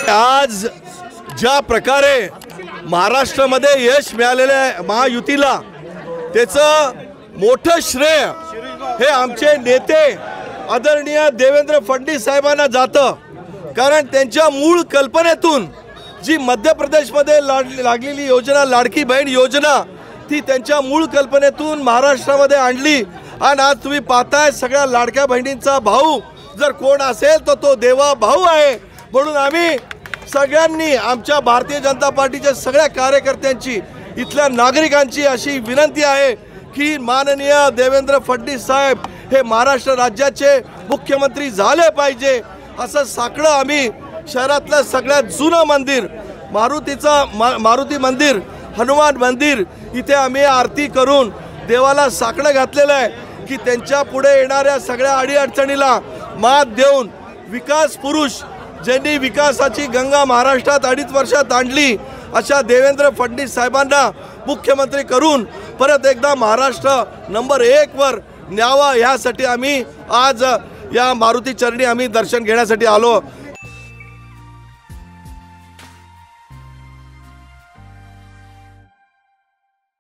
आज ज्या प्रकारे महाराष्ट्रामध्ये यश मिळालेले आहे महायुतीला, त्याचं मोठं श्रेय हे आमचे नेते आदरणीय देवेंद्र फडणवीस साहेबांना जातं। कारण त्यांच्या मूळ कल्पनेतून जी मध्य प्रदेशमध्ये लागलेली योजना लाडकी बहीण योजना ती त्यांच्या मूळ कल्पनेतून महाराष्ट्रामध्ये आणली। आणि आज तुम्ही पाहताय सगळ्या लाडक्या बहिणींचा भाऊ जर कोण असेल तर तो देवा भाऊ आहे। म्हणून आम्ही सगळ्यांनी आमच्या भारतीय जनता पार्टीच्या सगळ्या कार्यकर्त्यांची इथल्या नागरिकांची अशी विनंती आहे की माननीय देवेंद्र फडणवीस साहेब हे महाराष्ट्र राज्याचे मुख्यमंत्री झाले पाहिजे। असं साकडं आम्ही शहरातलं सगळ्यात जुनं मंदिर मारुती मंदिर, हनुमान मंदिर इथे आम्ही आरती करून देवाला साकडं घातलेलं आहे की त्यांच्या पुढे येणाऱ्या सगळ्या अडीअडचणीला मात देऊन विकास पुरुष ज्यांनी विकासाची गंगा महाराष्ट्रात 2.5 वर्षात आणली अशा देवेंद्र फडणवीस साहेबांना मुख्यमंत्री करून परत एकदा महाराष्ट्र नंबर 1 वर न्यावा यासाठी आम्ही आज या मारुती चरणी आम्ही दर्शन घेण्यासाठी आलो।